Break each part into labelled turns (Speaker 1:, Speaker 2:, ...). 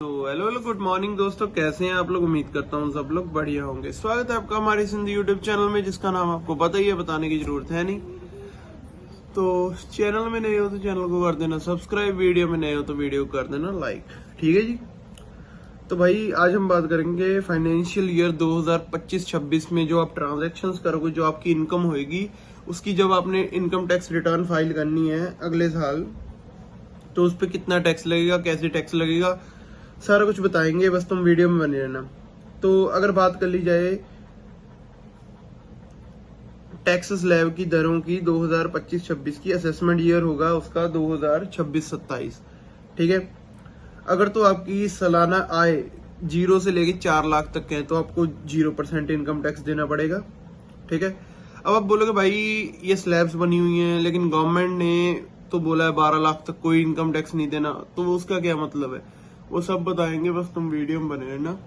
Speaker 1: तो hello good morning दोस्तों, कैसे हैं आप लोग। उम्मीद करता हूँ सब लोग बढ़िया होंगे। स्वागत है आपका हमारे सिंधी यूट्यूब चैनल में, जिसका नाम आपको पता ही है, बताने की जरूरत है नहीं। तो चैनल में नए हो तो चैनल को कर देना सब्सक्राइब, वीडियो में नए हो तो वीडियो को कर देना लाइक। ठीक है जी। तो भाई आज हम बात करेंगे फाइनेंशियल ईयर 2025-26 में जो आप ट्रांजेक्शन्स करोगे, जो आपकी इनकम होगी, उसकी जब आपने इनकम टैक्स रिटर्न फाइल करनी है अगले साल, तो उस पर कितना टैक्स लगेगा, कैसे टैक्स लगेगा, सारा कुछ बताएंगे। बस तुम वीडियो में बने रहना। तो अगर बात कर ली जाए टैक्स स्लैब की दरों की, 2025-26 की असेसमेंट ईयर होगा उसका 2026-27। ठीक है। अगर तो आपकी सालाना आय 0 से लेके 4 लाख तक है तो आपको 0% इनकम टैक्स देना पड़ेगा। ठीक है। अब आप बोलोगे भाई ये स्लैब्स बनी हुई हैं, लेकिन गवर्नमेंट ने तो बोला है 12 लाख तक कोई इनकम टैक्स नहीं देना, तो उसका क्या मतलब है, वो सब बताएंगे। बस तुम वीडियो में बने रहना।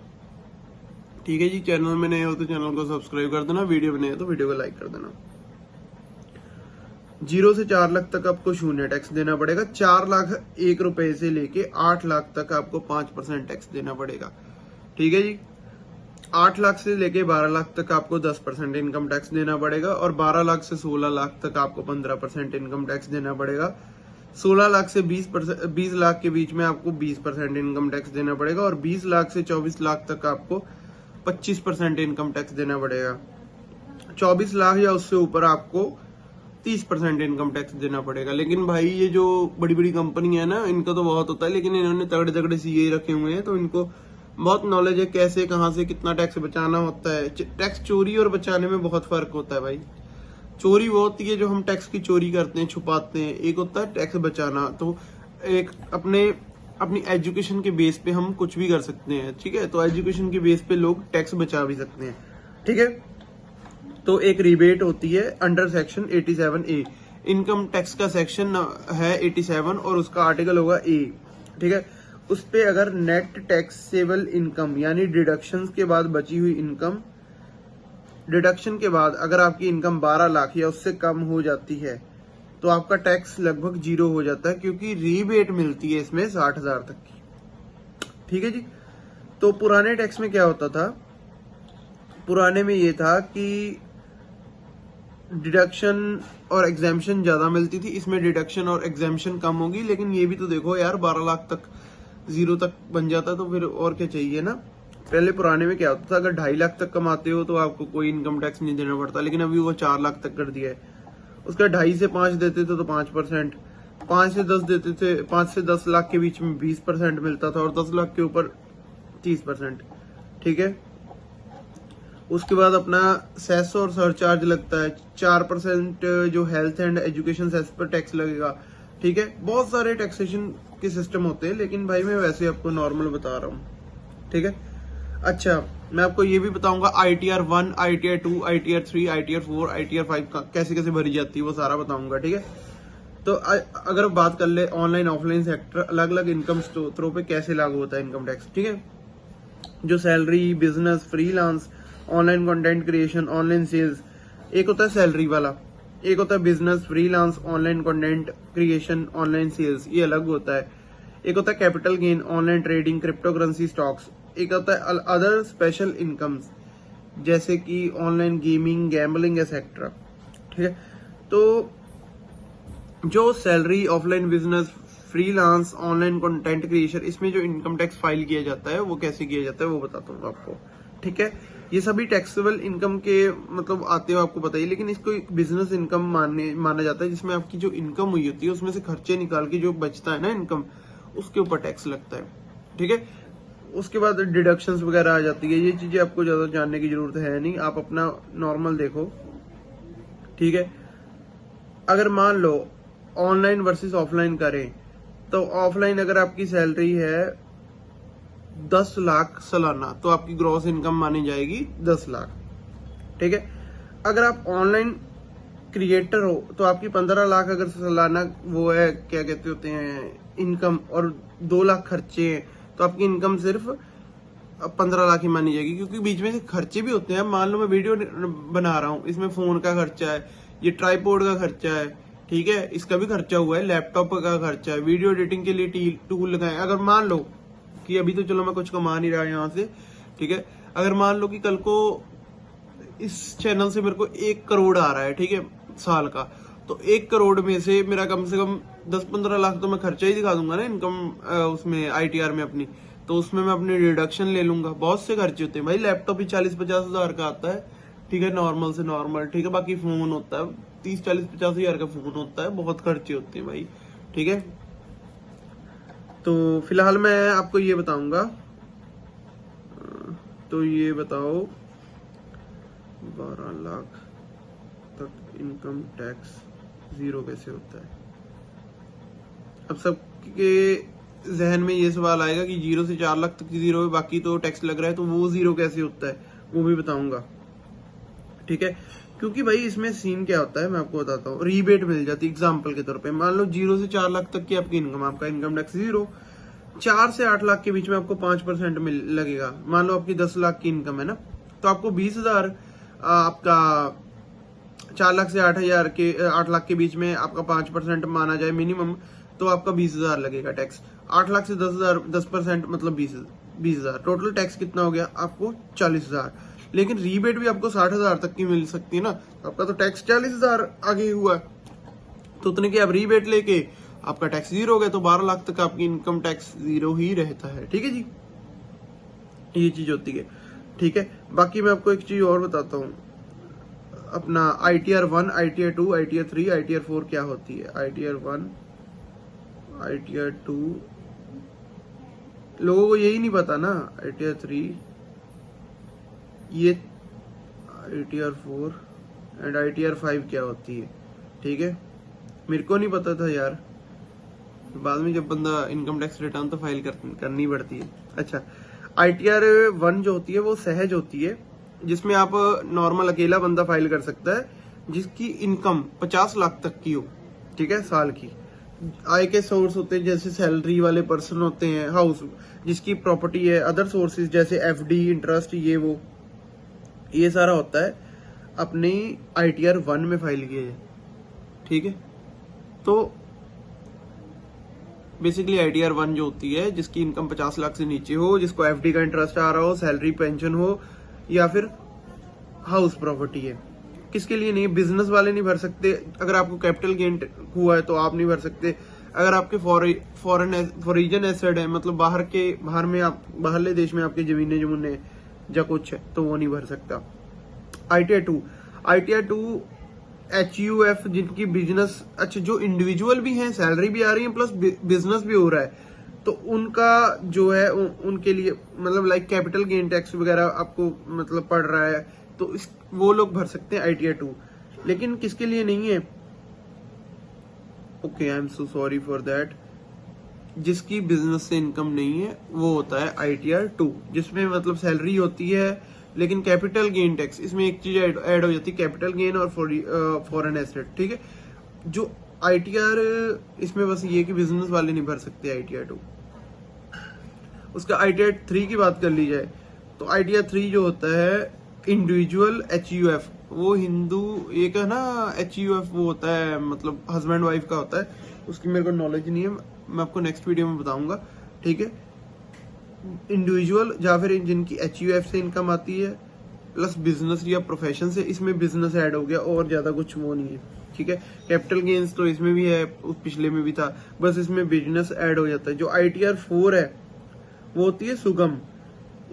Speaker 1: ठीक है जी। चैनल में नए हो तो चैनल को सब्सक्राइब कर देना, वीडियो में नए हो तो वीडियो को लाइक कर देना। 0 से 4 लाख तक आपको शून्य टैक्स देना पड़ेगा। 4 लाख 1 रुपए से लेके 8 लाख तक आपको 5% टैक्स देना पड़ेगा। ठीक है जी। 8 लाख से लेके 12 लाख तक आपको 10% इनकम टैक्स देना पड़ेगा, और 12 लाख से 16 लाख तक आपको 15% इनकम टैक्स देना पड़ेगा। 16 लाख से 20 लाख के बीच में आपको 20% इनकम टैक्स देना पड़ेगा, और 20 लाख से 24 लाख तक आपको 25% इनकम टैक्स देना पड़ेगा। 24 लाख या उससे ऊपर आपको 30% इनकम टैक्स देना पड़ेगा। लेकिन भाई ये जो बड़ी बड़ी कंपनी है ना, इनका तो बहुत होता है, लेकिन इन्होंने तगड़े तगड़े सीए रखे हुए हैं, तो इनको बहुत नॉलेज है कैसे कहाँ से कितना टैक्स बचाना होता है। टैक्स चोरी और बचाने में बहुत फर्क होता है भाई। चोरी वो होती है जो हम टैक्स की चोरी करते हैं, छुपाते हैं। एक होता है टैक्स बचाना। तो एक अपनी एजुकेशन के बेस पे हम कुछ भी कर सकते हैं। ठीक है। तो एजुकेशन के बेस पे लोग टैक्स बचा भी सकते हैं। ठीक है। तो एक रिबेट होती है under section 87A। Income tax का सेक्शन है 87 और उसका आर्टिकल होगा ए। ठीक है। उस पे अगर नेट टैक्सेबल इनकम यानी डिडक्शंस के बाद बची हुई इनकम, डिडक्शन के बाद अगर आपकी इनकम 12 लाख या उससे कम हो जाती है तो आपका टैक्स लगभग 0 हो जाता है, क्योंकि रीबेट मिलती है इसमें 60,000 तक की। ठीक है जी। तो पुराने टैक्स में क्या होता था, पुराने में ये था कि डिडक्शन और एग्जाम्पशन ज्यादा मिलती थी। इसमें डिडक्शन और एग्जाम्पशन कम होगी, लेकिन ये भी तो देखो यार, 12 लाख तक 0 तक बन जाता, तो फिर और क्या चाहिए ना। पहले पुराने में क्या होता था, अगर 2.5 लाख तक कमाते हो तो आपको कोई इनकम टैक्स नहीं देना पड़ता, लेकिन अभी वो 4 लाख तक कर दिया है। उसका 2.5 से 5 देते थे तो 5%, 5 से 10 देते थे, 5 से 10 लाख के बीच में 20% मिलता था, और 10 लाख के ऊपर 30%। ठीक है। उसके बाद अपना सेस और सरचार्ज लगता है 4%, जो हेल्थ एंड एजुकेशन सेस पर टैक्स लगेगा। ठीक है। बहुत सारे टैक्सेशन के सिस्टम होते हैं, लेकिन भाई मैं वैसे आपको नॉर्मल बता रहा हूँ। ठीक है। अच्छा, मैं आपको ये भी बताऊंगा ITR 1, ITR 2, ITR 3, ITR 4, ITR 5 कैसे कैसे भरी जाती है, वो सारा बताऊंगा। ठीक है। तो अगर बात कर ले ऑनलाइन ऑफलाइन सेक्टर, अलग अलग इनकम स्रोतों पे कैसे लागू होता है इनकम टैक्स। ठीक है। जो salary, business, freelance, online content creation, online sales, एक होता है सैलरी वाला, एक होता है business, freelance, online content creation, online sales, ये अलग होता है। एक होता है capital gain, online trading, crypto currency, stocks. एक होता है अदर स्पेशल इनकम्स, जैसे कि ऑनलाइन गेमिंग, गैम्बलिंग एक्सेट्रा। ठीक है। तो जो salary, offline business, freelance, online content creation, इसमें जो इनकम टैक्स फाइल किया जाता है वो कैसे किया जाता है वो बताता हूँ आपको। ठीक है। ये सभी टैक्सेबल इनकम के मतलब आते हो, आपको बताइए, लेकिन इसको एक बिजनेस इनकम माना जाता है, जिसमें आपकी जो इनकम हुई होती है उसमें से खर्चे निकाल के जो बचता है ना इनकम, उसके ऊपर टैक्स लगता है। ठीक है। उसके बाद डिडक्शंस वगैरह आ जाती है। ये चीजें आपको ज्यादा जानने की जरूरत है नहीं, आप अपना नॉर्मल देखो। ठीक है। अगर मान लो ऑनलाइन वर्सेस ऑफलाइन करें, तो ऑफलाइन अगर आपकी सैलरी है 10 लाख सालाना, तो आपकी ग्रॉस इनकम मानी जाएगी 10 लाख। ठीक है। अगर आप ऑनलाइन क्रिएटर हो तो आपकी 15 लाख अगर सालाना वो है, क्या कहते होते हैं, इनकम, और 2 लाख खर्चे हैं, तो आपकी इनकम सिर्फ 15 लाख ही मानी जाएगी, क्योंकि बीच में से खर्चे भी होते हैं। मान लो मैं वीडियो बना रहा हूँ, इसमें फोन का खर्चा है, ये ट्राईपोड का खर्चा है, ठीक है, इसका भी खर्चा हुआ है, लैपटॉप का खर्चा है, वीडियो एडिटिंग के लिए टूल लगाए। अगर मान लो बाकी अभी तो चलो मैं कुछ कमा नहीं रहा यहाँ से, ठीक है। अगर मान लो कि कल को इस चैनल से मेरे को 1 करोड़ आ रहा है, ठीक है, साल का, तो 1 करोड़ में से मेरा कम से कम 10-15 लाख तो मैं खर्चा ही दिखा दूंगा ना इनकम उसमें ITR में अपनी, तो उसमें मैं अपनी डिडक्शन ले लूंगा। बहुत से खर्चे होते हैं भाई, लैपटॉप ही 40-50 हजार का आता है, ठीक है, नॉर्मल से नॉर्मल, ठीक है। बाकी फोन होता है 30-40-50 हजार का फोन होता है, बहुत खर्चे होते हैं भाई, ठीक है। तो फिलहाल मैं आपको ये बताऊंगा, तो ये बताओ 12 लाख तक इनकम टैक्स जीरो कैसे होता है। अब सबके जहन में ये सवाल आएगा कि 0 से 4 लाख तक जीरो है, बाकी तो टैक्स लग रहा है, तो वो जीरो कैसे होता है, वो भी बताऊंगा, ठीक है। क्योंकि भाई इसमें सीन क्या होता है मैं आपको बताता हूँ। रीबेट मिल जाती है एग्जाम्पल के तौर पे, मान लो 0 से 4 लाख तक की आपकी इनकम, आपका इनकम टैक्स जीरो। 4 से 8 लाख के बीच में आपको 5% मिल लगेगा। मान लो आपकी 10 लाख की इनकम है ना, तो आपको 20,000 आपका 4 लाख से 8 लाख के बीच में आपका 5% माना जाए मिनिमम, तो आपका 20,000 लगेगा टैक्स। 8 लाख से 10% मतलब 20,000। टोटल टैक्स कितना हो गया आपको 40,000। लेकिन रीबेट भी आपको 60,000 तक की मिल सकती है ना, आपका तो टैक्स 40,000 आगे हुआ, तो उतने की आप रीबेट लेके आपका टैक्स जीरो हो गया, तो 12 लाख तक आपकी इनकम टैक्स जीरो ही रहता है, ठीक है जी। ये चीज होती है, ठीक है। बाकी मैं आपको एक चीज और बताता हूँ, अपना ITR 1, ITR 2, ITR 3, ITR 4 क्या होती है। ITR 1, ITR 2 लोगों को यही नहीं पता ना, ITR 3, ये ITR 4 एंड ITR 5 क्या होती है, ठीक है। मेरे को नहीं पता था यार, बाद में जब बंदा इनकम टैक्स रिटर्न तो फाइल करनी पड़ती है। अच्छा, ITR 1 जो होती है वो सहज होती है, जिसमें आप नॉर्मल अकेला बंदा फाइल कर सकता है, जिसकी इनकम 50 लाख तक की हो, ठीक है, साल की। आय के सोर्स होते हैं जैसे सैलरी वाले पर्सन होते हैं, हाउस जिसकी प्रॉपर्टी है, अदर सोर्सेज जैसे FD, इंटरेस्ट, ये सारा होता है अपनी ITR 1 में फाइल किया है, ठीक है। तो बेसिकली ITR 1 जो होती है, जिसकी इनकम 50 लाख से नीचे हो, जिसको FD का इंटरेस्ट आ रहा हो, सैलरी पेंशन हो, या फिर हाउस प्रॉपर्टी है। किसके लिए नहीं, बिजनेस वाले नहीं भर सकते। अगर आपको कैपिटल गेन हुआ है तो आप नहीं भर सकते। अगर आपके फॉरेन एसेट है, मतलब बाहर में आप बाहरले देश में आपकी जमीने या कुछ है, तो वो नहीं भर सकता। ITR 2 HUF जिनकी बिजनेस, अच्छा जो इंडिविजुअल भी हैं, सैलरी भी आ रही है प्लस बिजनेस भी हो रहा है, तो उनका जो है उनके लिए मतलब लाइक कैपिटल गेन टैक्स वगैरह आपको मतलब पड़ रहा है, तो वो लोग भर सकते हैं ITR 2। लेकिन किसके लिए नहीं है, okay, I am so sorry for that, जिसकी बिजनेस से इनकम नहीं है वो होता है ITR 2, जिसमें मतलब सैलरी होती है लेकिन कैपिटल गेन टैक्स, इसमें एक चीज ऐड हो जाती है, कैपिटल गेन और फॉरेन एसेट, ठीक है। जो ITR इसमें बस ये कि बिजनेस वाले नहीं भर सकते ITR 2। उसका ITR 3 की बात कर ली जाए, तो ITR 3 जो होता है इंडिविजुअल HUF, वो हिंदू एक है ना, HUF वो होता है मतलब हस्बैंड वाइफ का होता है, उसकी मेरे को नॉलेज नहीं है, मैं आपको नेक्स्ट वीडियो में बताऊंगा, ठीक है। इंडिविजुअल या फिर जिनकी HUF से इनकम आती है प्लस बिजनेस या प्रोफेशन से, इसमें बिजनेस ऐड हो गया और ज्यादा कुछ वो नहीं है, ठीक है। कैपिटल गेन्स तो इसमें भी है, उस पिछले में भी था, बस इसमें बिजनेस ऐड हो जाता है। जो ITR 4 है वो होती है सुगम,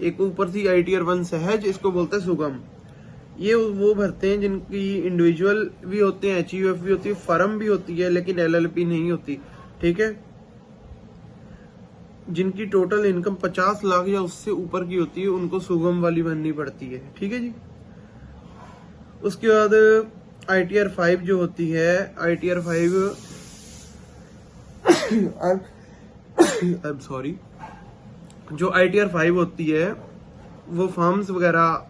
Speaker 1: एक ऊपर थी ITR 1 सहज, इसको बोलते हैं सुगम। ये वो भरते हैं जिनकी इंडिविजुअल भी होते हैं, HUF भी होती है, फर्म भी होती है, लेकिन LLP नहीं होती, ठीक है। जिनकी टोटल इनकम 50 लाख या उससे ऊपर की होती है, उनको सुगम वाली बननी पड़ती है, ठीक है जी। उसके बाद ITR 5 जो होती है, ITR 5 आई एम सॉरी, जो ITR 5 होती है वो फर्म्स वगैरह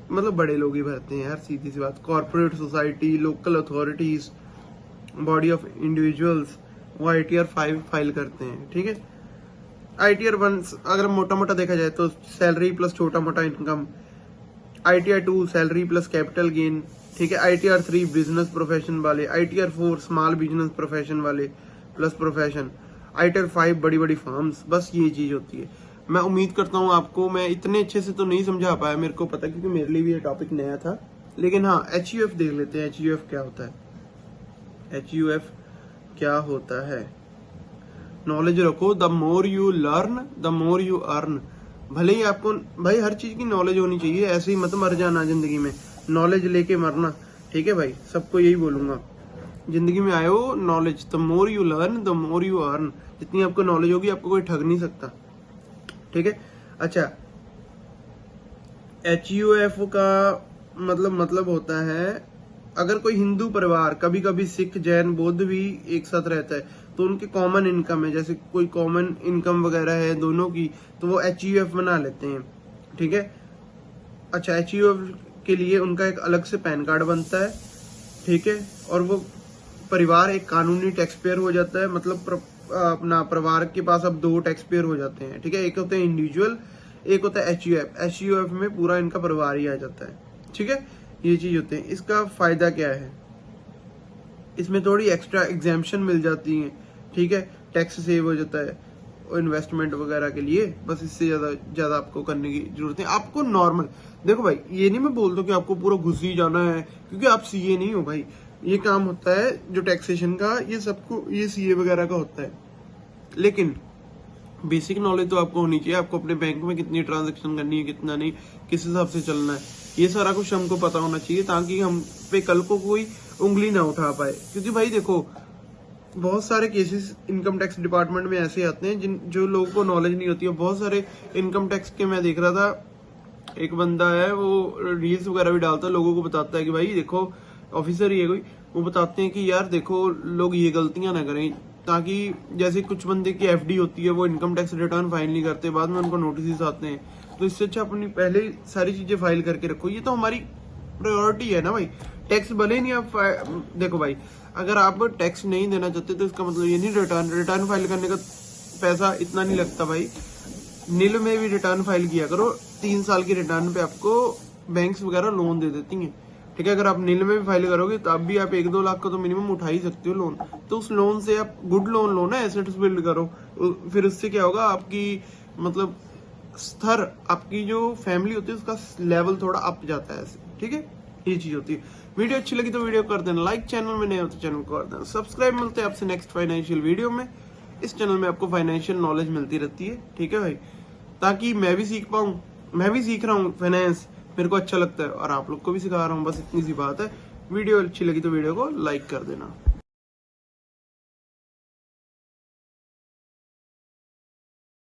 Speaker 1: मतलब बड़े लोग ही भरते हैं यार, सीधी सी बात। Corporate society, local authorities, body of individuals, वो ITR 5 फाइल करते हैं, ठीक है। ITR 1 अगर मोटा मोटा देखा जाए तो सैलरी प्लस छोटा मोटा income, ITR 2 salary plus capital gain, ठीक है। ITR 3 बिजनेस प्रोफेशन वाले, ITR 4 स्मॉल बिजनेस प्रोफेशन वाले प्लस प्रोफेशन, ITR 5 बड़ी बड़ी फर्म्स, बस ये चीज होती है। मैं उम्मीद करता हूँ आपको मैं इतने अच्छे से तो नहीं समझा पाया, मेरे को पता, क्योंकि मेरे लिए भी ये टॉपिक नया था। लेकिन हाँ, HUF देख लेते हैं। HUF क्या होता है? HUF क्या होता है? नॉलेज रखो, the more you learn the more you earn. भले ही आपको भाई हर चीज की नॉलेज होनी चाहिए, ऐसे ही मत मर जाना जिंदगी में, नॉलेज लेके मरना, ठीक है भाई, सबको यही बोलूंगा। जिंदगी में आए हो knowledge, the more you learn the more you earn. जितनी आपको नॉलेज होगी आपको कोई ठग नहीं सकता, ठीक है। अच्छा, HUF का मतलब होता है, अगर कोई हिंदू परिवार, कभी कभी सिख जैन बौद्ध भी एक साथ रहता है, तो उनके कॉमन इनकम है, जैसे कोई कॉमन इनकम वगैरह है दोनों की, तो वो HUF बना लेते हैं, ठीक है। अच्छा, HUF के लिए उनका एक अलग से पैन कार्ड बनता है, ठीक है, और वो परिवार एक कानूनी टैक्स पेयर हो जाता है, मतलब अपना परिवार के पास अब 2 टैक्स पेयर हो जाते हैं, ठीक है। एक होते हैं इंडिविजुअल, एक होता है HUF। HUF में पूरा इनका परिवार ही आ जाता है, ठीक है। ये चीज होते हैं। इसका फायदा क्या है? इसमें थोड़ी एक्स्ट्रा एग्जाम्पशन मिल जाती है, ठीक है, टैक्स सेव हो जाता है इन्वेस्टमेंट वगैरह के लिए। बस इससे ज्यादा आपको करने की जरूरत है। आपको नॉर्मल देखो भाई, ये नहीं मैं बोलता कि आपको पूरा घुस ही जाना है, क्योंकि आप CA नहीं हो भाई। ये काम होता है जो टैक्सेशन का, ये सबको ये CA वगैरह का होता है, लेकिन बेसिक नॉलेज तो आपको होनी चाहिए। आपको अपने बैंक में कितनी ट्रांजैक्शन करनी है, कितना नहीं, किस हिसाब से चलना है, ये सारा कुछ हमको पता होना चाहिए, ताकि हम पे कल को कोई उंगली ना उठा पाए। क्योंकि भाई देखो, बहुत सारे केसेस इनकम टैक्स डिपार्टमेंट में ऐसे आते हैं जो लोगों को नॉलेज नहीं होती है। बहुत सारे इनकम टैक्स के मैं देख रहा था, एक बंदा है वो रील्स वगैरह भी डालता है, लोगों को बताता है कि भाई देखो, ऑफिसर ही है कोई, वो बताते हैं कि यार देखो लोग ये गलतियां ना करें, ताकि जैसे कुछ बंदे की FD होती है, वो इनकम टैक्स रिटर्न फाइल नहीं करते, बाद में उनको नोटिस आते हैं, तो इससे अच्छा अपनी पहले सारी चीजें फाइल करके रखो। ये तो हमारी प्रायोरिटी है ना भाई। टैक्स भले नहीं आप देखो भाई, अगर आप टैक्स नहीं देना चाहते तो इसका मतलब ये नहीं रिटर्न फाइल करने का पैसा इतना नहीं लगता भाई। नील में भी रिटर्न फाइल किया करो, 3 साल की रिटर्न पे आपको बैंक्स वगैरह लोन दे देती हैं, ठीक है। अगर आप नील में भी फाइल करोगे तो अब भी आप 1-2 लाख का तो मिनिमम उठा ही सकते हो लोन। तो उस लोन से आप गुड लोन लो ना, एसेट्स बिल्ड करो, फिर उससे क्या होगा, आपकी मतलब स्तर, आपकी जो फैमिली होती है उसका लेवल थोड़ा अप जाता है ऐसे, ठीक है। ये चीज होती है। वीडियो अच्छी लगी तो वीडियो कर देना लाइक, चैनल में नए हो तो चैनल को कर देना सब्सक्राइब। मिलते हैं आपसे नेक्स्ट फाइनेंशियल वीडियो में। इस चैनल में आपको फाइनेंशियल नॉलेज मिलती रहती है, ठीक है भाई, ताकि मैं भी सीख पाऊँ। मैं भी सीख रहा हूँ फाइनेंस, मेरे को अच्छा लगता है और आप लोग को भी सिखा रहा हूँ, बस इतनी सी बात है। वीडियो अच्छी लगी तो वीडियो को लाइक कर देना।